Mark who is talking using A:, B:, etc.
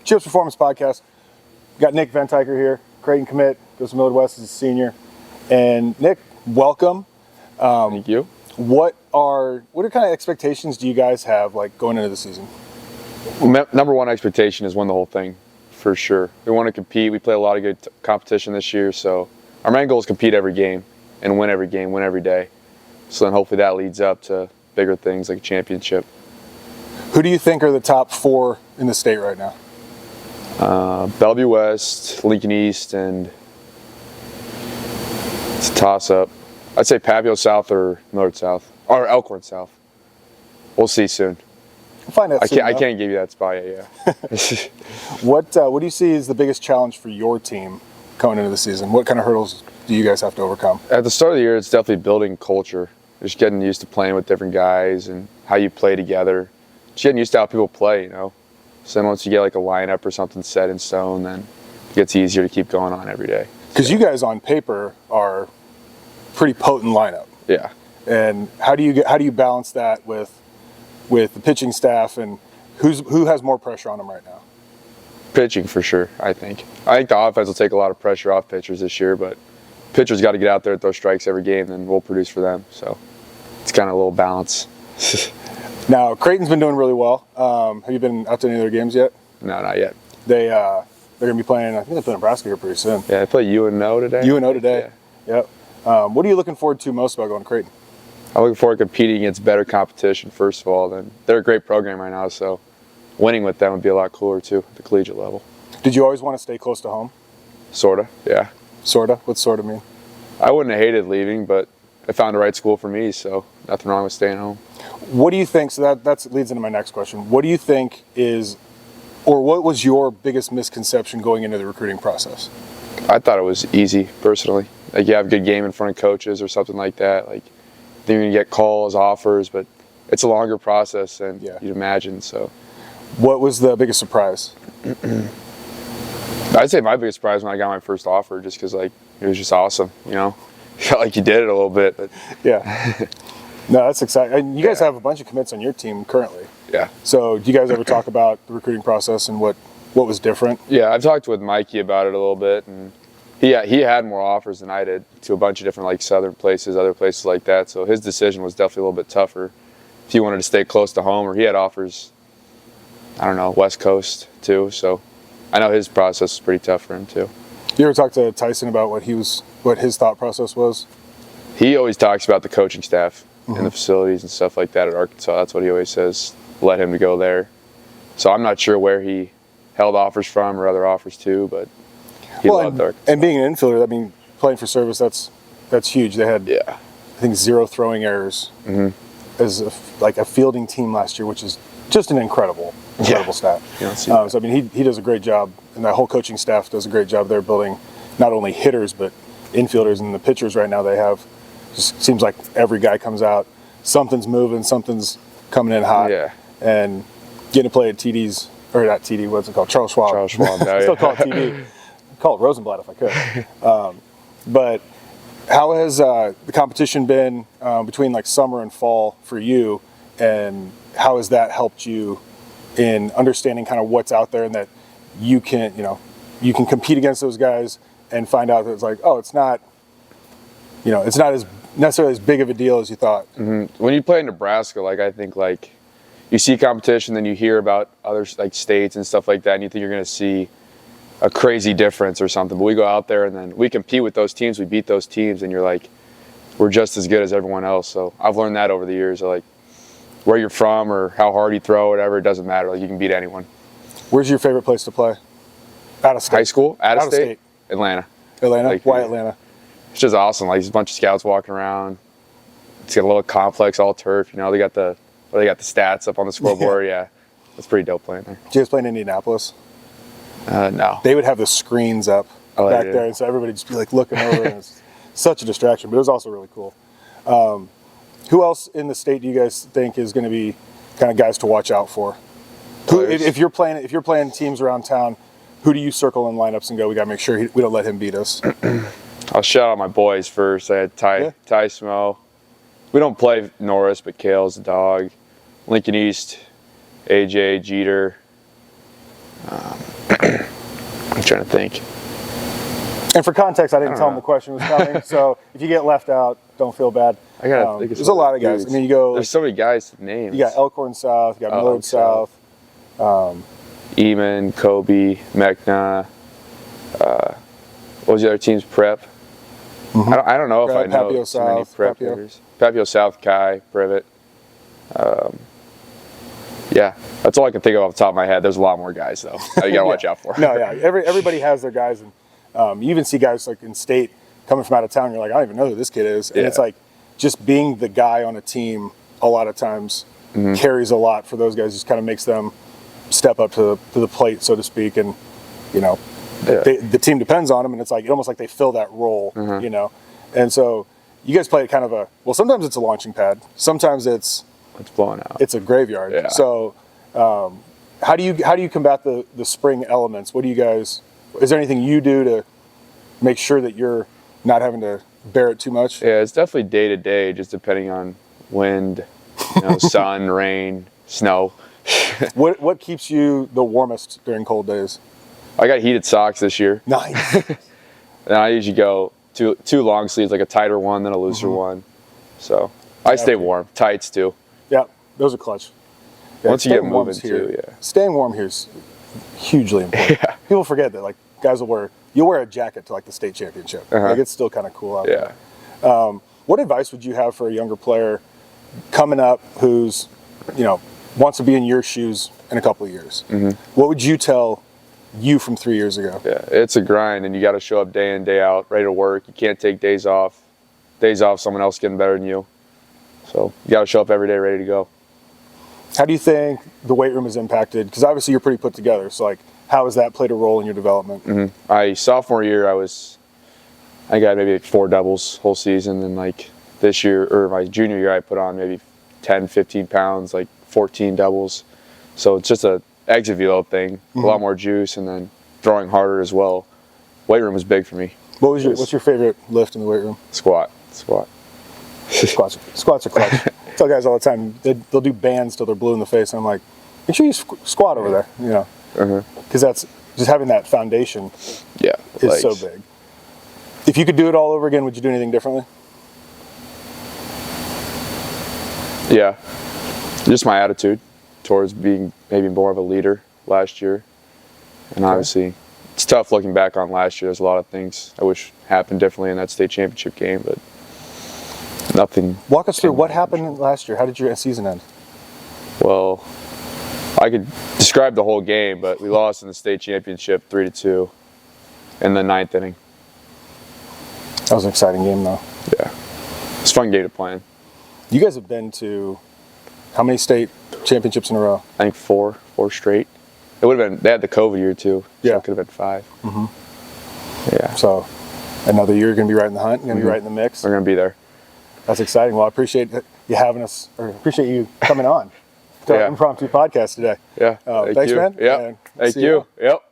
A: Chips Performance Podcast. We got Nick Venteicher here, Creighton Commit, goes to Millard West as a senior. And Nick, welcome.
B: Thank you.
A: What kind of expectations do you guys have like going into the season?
B: Number one expectation is win the whole thing, for sure. We want to compete. We play a lot of good competition this year, so our main goal is compete every game and win every game, win every day. So then hopefully that leads up to bigger things like a championship.
A: Who do you think are the top four in the state right now?
B: Bellevue West, Lincoln East, and it's a toss-up. I'd say Pavio South or Millard South, or Elkhorn South. We'll see soon.
A: We'll find out soon.
B: I can't give you that spot yet, yeah.
A: What do you see as the biggest challenge for your team going into the season? What kind of hurdles do you guys have to overcome?
B: At the start of the year, it's definitely building culture. Just getting used to playing with different guys and how you play together. Just getting used to how people play, you know. So then once you get like a lineup or something set in stone, then it gets easier to keep going on every day.
A: Because you guys on paper are pretty potent lineup.
B: Yeah.
A: And how do you balance that with the pitching staff, and who has more pressure on them right now?
B: Pitching for sure, I think. I think the offense will take a lot of pressure off pitchers this year, but pitchers got to get out there and throw strikes every game, then we'll produce for them. So it's kind of a little balance.
A: Now, Creighton's been doing really well. Have you been out to any of their games yet?
B: No, not yet.
A: They're going to be playing, I think they play Nebraska here pretty soon.
B: Yeah, they play UNO today.
A: UNO today. Yeah. Yep. What are you looking forward to most about going to Creighton?
B: I'm looking forward to competing against better competition, first of all. Then they're a great program right now, so winning with them would be a lot cooler, too, at the collegiate level.
A: Did you always want to stay close to home?
B: Sorta, yeah.
A: Sorta? What's sorta mean?
B: I wouldn't have hated leaving, but I found the right school for me, so nothing wrong with staying home.
A: What do you think, so that leads into my next question. What do you think what was your biggest misconception going into the recruiting process?
B: I thought it was easy, personally. Like, you have a good game in front of coaches or something like that. Like, then you're going to get calls, offers, but it's a longer process than you'd imagine, so.
A: What was the biggest surprise?
B: I'd say my biggest surprise when I got my first offer, just because, like, it was just awesome, you know? Felt like you did it a little bit, but.
A: Yeah. No, that's exciting. And you guys have a bunch of commits on your team currently.
B: Yeah.
A: So do you guys ever talk about the recruiting process and what was different?
B: Yeah, I've talked with Mikey about it a little bit, and he had more offers than I did to a bunch of different, like, southern places, other places like that. So his decision was definitely a little bit tougher if he wanted to stay close to home, or he had offers, I don't know, West Coast too. So I know his process was pretty tough for him too.
A: You ever talk to Tyson about what his thought process was?
B: He always talks about the coaching staff and the facilities and stuff like that at Arkansas. That's what he always says led him to go there. So I'm not sure where he held offers from or other offers too, but he loved Arkansas. And
A: being an infielder, I mean, playing for Service, that's huge. They had, I think, 0 throwing errors as a fielding team last year, which is just an incredible stat. So I mean, he does a great job, and that whole coaching staff does a great job. They're building not only hitters but infielders, and the pitchers right now they have. Just seems like every guy comes out, something's moving, something's coming in hot, and getting to play at TD's, or not TD, what's it called? Charles Schwab.
B: Charles Schwab.
A: Still call it TD. I'd call it Rosenblatt if I could. But how has the competition been between like summer and fall for you, and how has that helped you in understanding kind of what's out there, and that you can compete against those guys and find out that it's like, oh, it's not as necessarily as big of a deal as you thought.
B: When you play in Nebraska, like, I think, like, you see competition, then you hear about other, like, states and stuff like that, and you think you're going to see a crazy difference or something. But we go out there and then we compete with those teams, we beat those teams, and you're like, we're just as good as everyone else. So I've learned that over the years. Like, where you're from or how hard you throw, whatever, it doesn't matter. Like, you can beat anyone.
A: Where's your favorite place to play? Out of state.
B: High school? Out of state? Atlanta.
A: Like, why Atlanta?
B: It's just awesome. Like, there's a bunch of scouts walking around. It's got a little complex, all turf. You know, they got the stats up on the scoreboard. Yeah, it's pretty dope playing there.
A: Did you guys play in Indianapolis?
B: No.
A: They would have the screens up back there, and so everybody just be like looking over, and it's such a distraction. But it was also really cool. Who else in the state do you guys think is going to be kind of guys to watch out for? If you're playing teams around town, who do you circle in lineups and go, we got to make sure we don't let him beat us?
B: I'll shout out my boys first. I had Ty Smo. We don't play Norris, but Kale's the dog. Lincoln East, AJ, Jeter. trying to think.
A: And for context, I didn't tell him the question was coming, so if you get left out, don't feel bad.
B: I gotta think.
A: There's a lot of guys.
B: Dudes.
A: I mean, you go.
B: There's so many guys to name.
A: You got Elkhorn South. You got Millard South.
B: Eamon, Kobe, Mechna. What was the other team's prep? Mm-hmm. I don't know if I know
A: Papio
B: so many
A: South,
B: prep hitters. Papio South, Kai, Privet. Yeah, that's all I can think of off the top of my head. There's a lot more guys though. You gotta watch out for.
A: No, yeah. Everybody has their guys, and you even see guys like in state coming from out of town. You're like, I don't even know who this kid is, and it's like just being the guy on a team a lot of times carries a lot for those guys. Just kind of makes them step up to the plate, so to speak, and you know, the team depends on them, and it's like almost like they fill that role, you know. And so you guys play kind of sometimes it's a launching pad, sometimes it's
B: blowing out.
A: It's a graveyard.
B: Yeah.
A: So how do you combat the spring elements? What do you guys? Is there anything you do to make sure that you're not having to bear it too much?
B: Yeah, it's definitely day to day, just depending on wind, sun, rain, snow.
A: What keeps you the warmest during cold days?
B: I got heated socks this year.
A: Nice.
B: And I usually go two long sleeves, like a tighter one, then a looser one. So I stay warm. Tights too.
A: Yeah, those are clutch. Yeah,
B: once you get moving
A: here,
B: too, yeah.
A: Staying warm here is hugely important.
B: Yeah.
A: People forget that, like, guys you'll wear a jacket to like the state championship. Like, it's still kind of cool out there. What advice would you have for a younger player coming up who's, wants to be in your shoes in a couple of years? What would you tell you from 3 years ago?
B: Yeah, it's a grind, and you got to show up day in, day out, ready to work. You can't take days off. Days off, someone else getting better than you. So you got to show up every day ready to go.
A: How do you think the weight room is impacted? Because obviously you're pretty put together. So like, how has that played a role in your development?
B: Sophomore year, I got maybe like 4 doubles whole season. And like this year, or my junior year, I put on maybe 10, 15 pounds, like 14 doubles. So it's just a exit velo thing, a lot more juice, and then throwing harder as well. Weight room was big for me.
A: What's your favorite lift in the weight room?
B: Squat.
A: Squats are clutch. I tell guys all the time, they'll do bands till they're blue in the face, and I'm like, make sure you squat over there, because that's just having that foundation.
B: Yeah,
A: is so big. If you could do it all over again, would you do anything differently?
B: Yeah, just my attitude towards being maybe more of a leader last year, and obviously it's tough looking back on last year. There's a lot of things I wish happened differently in that state championship game, but nothing.
A: Walk us through what happened last year. How did your season end?
B: Well, I could describe the whole game, but we lost in the state championship 3-2 in the 9th inning.
A: That was an exciting game, though.
B: Yeah, it's a fun game to play in.
A: You guys have been to how many state championships in a row?
B: I think 4 straight. It would have been. They had the COVID year too. So it could have been 5. Yeah.
A: So another year, you're going to be right in the hunt. You're going to be right in the mix.
B: We're going to be there.
A: That's exciting. Well, I appreciate you having us, or appreciate you coming on to our impromptu podcast today.
B: Yeah.
A: Thanks, man.
B: Yeah. Thank you. Yep.